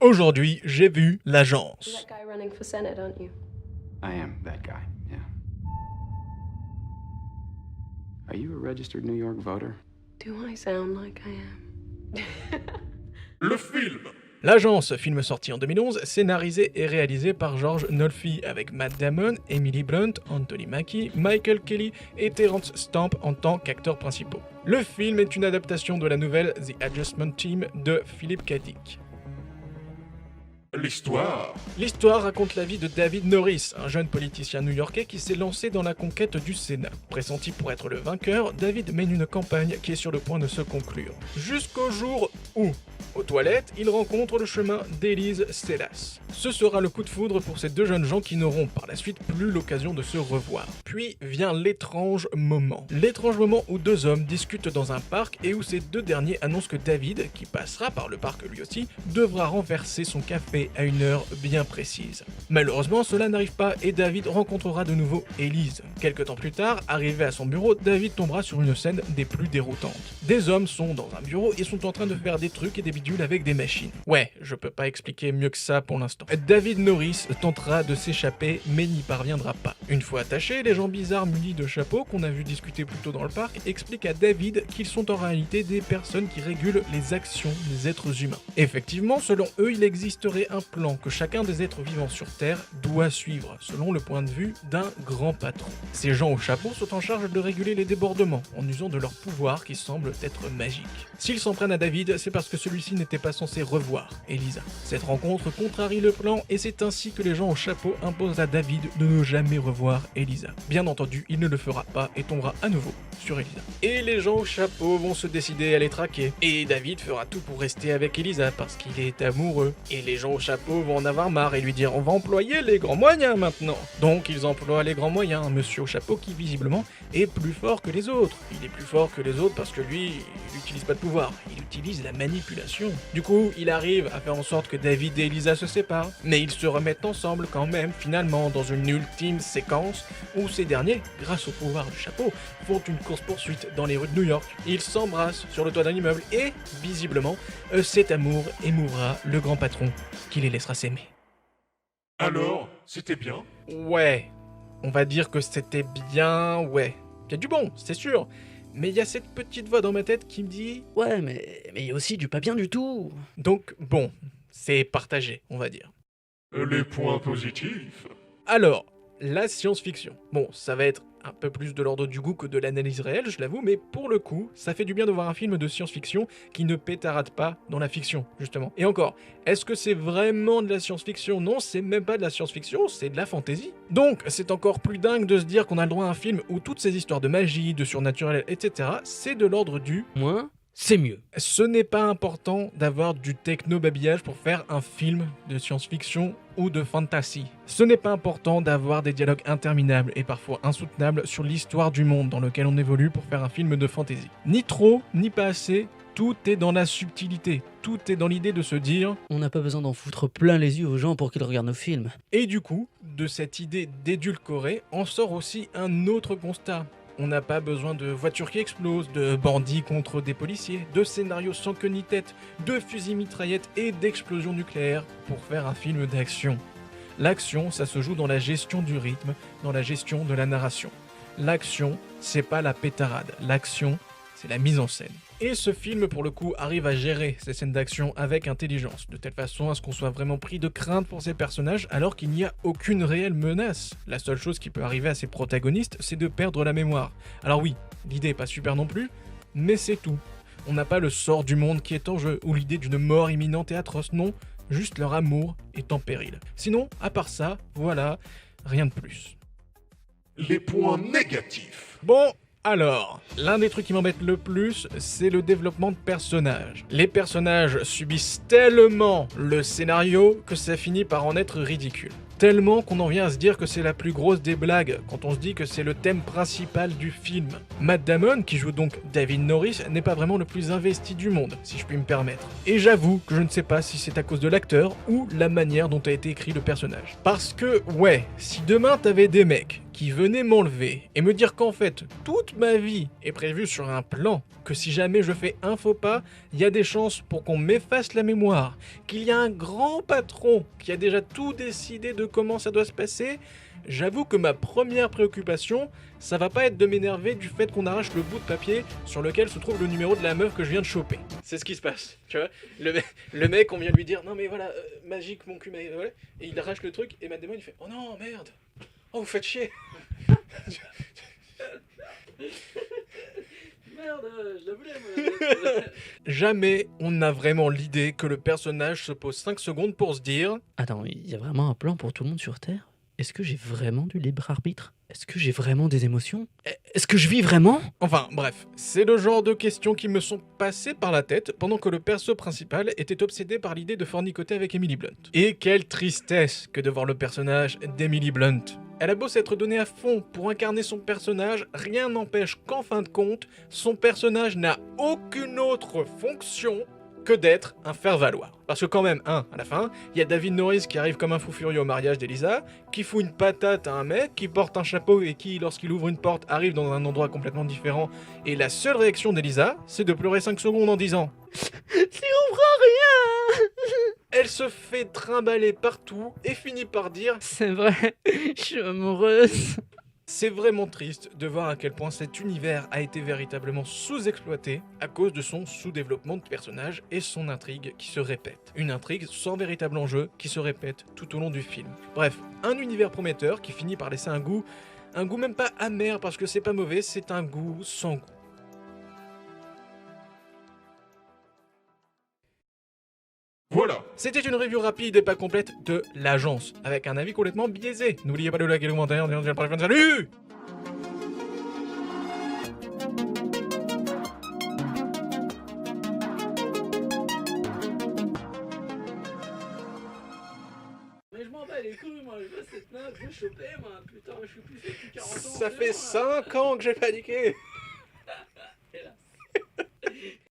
Aujourd'hui, j'ai vu You're l'agence. that guy running for Senate, aren't you? I am that guy, yeah. Are you a registered New York voter? Do I sound like I am? Le film. L'agence, film sorti en 2011, scénarisé et réalisé par George Nolfi avec Matt Damon, Emily Blunt, Anthony Mackie, Michael Kelly et Terrence Stamp en tant qu'acteurs principaux. Le film est une adaptation de la nouvelle The Adjustment Team de Philip K. Dick. L'histoire raconte la vie de David Norris, un jeune politicien new-yorkais qui s'est lancé dans la conquête du Sénat. Pressenti pour être le vainqueur, David mène une campagne qui est sur le point de se conclure. Jusqu'au jour où, aux toilettes, il rencontre le chemin d'Elise Sellas. Ce sera le coup de foudre pour ces deux jeunes gens qui n'auront par la suite plus l'occasion de se revoir. Puis vient l'étrange moment. L'étrange moment où deux hommes discutent dans un parc et où ces deux derniers annoncent que David, qui passera par le parc lui aussi, devra renverser son café à une heure bien précise. Malheureusement, cela n'arrive pas et David rencontrera de nouveau Elise. Quelque temps plus tard, arrivé à son bureau, David tombera sur une scène des plus déroutantes. Des hommes sont dans un bureau et sont en train de faire des trucs et des bidules avec des machines. Ouais, je peux pas expliquer mieux que ça pour l'instant. David Norris tentera de s'échapper mais n'y parviendra pas. Une fois attachés, les gens bizarres munis de chapeaux qu'on a vu discuter plus tôt dans le parc expliquent à David qu'ils sont en réalité des personnes qui régulent les actions des êtres humains. Effectivement, selon eux, il existerait un plan que chacun des êtres vivants sur Terre doit suivre, selon le point de vue d'un grand patron. Ces gens au chapeau sont en charge de réguler les débordements, en usant de leur pouvoir qui semble être magique. S'ils s'en prennent à David, c'est parce que celui-ci n'était pas censé revoir Elisa. Cette rencontre contrarie le plan et c'est ainsi que les gens au chapeau imposent à David de ne jamais revoir Elisa. Bien entendu, il ne le fera pas et tombera à nouveau sur Elisa. Et les gens au chapeau vont se décider à les traquer. Et David fera tout pour rester avec Elisa parce qu'il est amoureux. Et les gens au chapeau vont en avoir marre et lui dire on va employer les grands moyens maintenant. Donc ils emploient les grands moyens, monsieur au chapeau qui visiblement est plus fort que les autres. Il est plus fort que les autres parce que lui, il n'utilise pas de pouvoir, il utilise la manipulation. Du coup, il arrive à faire en sorte que David et Elisa se séparent, mais ils se remettent ensemble quand même finalement dans une ultime séquence où ces derniers, grâce au pouvoir du chapeau, font une course-poursuite dans les rues de New York. Ils s'embrassent sur le toit d'un immeuble et, visiblement, cet amour émouvra le grand patron qui les laissera s'aimer. Alors, c'était bien? Ouais, on va dire que c'était bien, ouais. Il y a du bon, c'est sûr. Mais il y a cette petite voix dans ma tête qui me dit... Ouais, mais il y a aussi du pas bien du tout. Donc, bon, c'est partagé, on va dire. Les points positifs? Alors, la science-fiction. Bon, ça va être un peu plus de l'ordre du goût que de l'analyse réelle, je l'avoue, mais pour le coup, ça fait du bien de voir un film de science-fiction qui ne pétarade pas dans la fiction, justement. Et encore, est-ce que c'est vraiment de la science-fiction? Non, c'est même pas de la science-fiction, c'est de la fantasy. Donc, c'est encore plus dingue de se dire qu'on a le droit à un film où toutes ces histoires de magie, de surnaturel, etc., c'est de l'ordre du... Moins, c'est mieux. Ce n'est pas important d'avoir du techno-babillage pour faire un film de science-fiction ou de fantasy. Ce n'est pas important d'avoir des dialogues interminables et parfois insoutenables sur l'histoire du monde dans lequel on évolue pour faire un film de fantasy. Ni trop, ni pas assez, tout est dans la subtilité, tout est dans l'idée de se dire... On n'a pas besoin d'en foutre plein les yeux aux gens pour qu'ils regardent nos films. Et du coup, de cette idée d'édulcorer, en sort aussi un autre constat. On n'a pas besoin de voitures qui explosent, de bandits contre des policiers, de scénarios sans queue ni tête, de fusils mitraillettes et d'explosions nucléaires pour faire un film d'action. L'action, ça se joue dans la gestion du rythme, dans la gestion de la narration. L'action, c'est pas la pétarade. L'action, c'est la mise en scène. Et ce film, pour le coup, arrive à gérer ces scènes d'action avec intelligence, de telle façon à ce qu'on soit vraiment pris de crainte pour ces personnages alors qu'il n'y a aucune réelle menace. La seule chose qui peut arriver à ces protagonistes, c'est de perdre la mémoire. Alors oui, l'idée est pas super non plus, mais c'est tout. On n'a pas le sort du monde qui est en jeu, ou l'idée d'une mort imminente et atroce, non, juste leur amour est en péril. Sinon, à part ça, voilà, rien de plus. Les points négatifs? Bon, alors, l'un des trucs qui m'embête le plus, c'est le développement de personnages. Les personnages subissent tellement le scénario que ça finit par en être ridicule. Tellement qu'on en vient à se dire que c'est la plus grosse des blagues, quand on se dit que c'est le thème principal du film. Matt Damon, qui joue donc David Norris, n'est pas vraiment le plus investi du monde, si je puis me permettre. Et j'avoue que je ne sais pas si c'est à cause de l'acteur ou la manière dont a été écrit le personnage. Parce que, ouais, si demain t'avais des mecs qui venait m'enlever et me dire qu'en fait, toute ma vie est prévue sur un plan, que si jamais je fais un faux pas, il y a des chances pour qu'on m'efface la mémoire, qu'il y a un grand patron qui a déjà tout décidé de comment ça doit se passer, j'avoue que ma première préoccupation, ça va pas être de m'énerver du fait qu'on arrache le bout de papier sur lequel se trouve le numéro de la meuf que je viens de choper. C'est ce qui se passe, tu vois. Le mec, on vient lui dire, non mais voilà, magique mon cul, mais voilà, et il arrache le truc, et Matt Damon il fait, oh non, merde, oh vous faites chier. Merde, je la voulais, moi. Jamais on n'a vraiment l'idée que le personnage se pose 5 secondes pour se dire Attends, il y a vraiment un plan pour tout le monde sur Terre? Est-ce que j'ai vraiment du libre arbitre? Est-ce que j'ai vraiment des émotions? Est-ce que je vis vraiment? Enfin bref, c'est le genre de questions qui me sont passées par la tête pendant que le perso principal était obsédé par l'idée de fornicoter avec Emily Blunt. Et quelle tristesse que de voir le personnage d'Emily Blunt. Elle a beau s'être donnée à fond pour incarner son personnage, rien n'empêche qu'en fin de compte, son personnage n'a aucune autre fonction que d'être un faire-valoir. Parce que quand même, à la fin, il y a David Norris qui arrive comme un fou furieux au mariage d'Elisa, qui fout une patate à un mec, qui porte un chapeau et qui, lorsqu'il ouvre une porte, arrive dans un endroit complètement différent, et la seule réaction d'Elisa, c'est de pleurer 5 secondes en disant « Tu comprends rien !» Elle se fait trimballer partout et finit par dire « C'est vrai, je suis amoureuse. C'est vraiment triste de voir à quel point cet univers a été véritablement sous-exploité à cause de son sous-développement de personnage et son intrigue qui se répète. Une intrigue sans véritable enjeu qui se répète tout au long du film. Bref, un univers prometteur qui finit par laisser un goût même pas amer parce que c'est pas mauvais, c'est un goût sans goût. Voilà. C'était une review rapide et pas complète de l'agence, avec un avis complètement biaisé. N'oubliez pas de liker le commentaire, salut. Mais je m'en bats les couilles, moi, je veux cette meuf, je veux choper, moi, putain, je suis plus fait depuis 40 ans. Ça fait 5 ans que j'ai paniqué.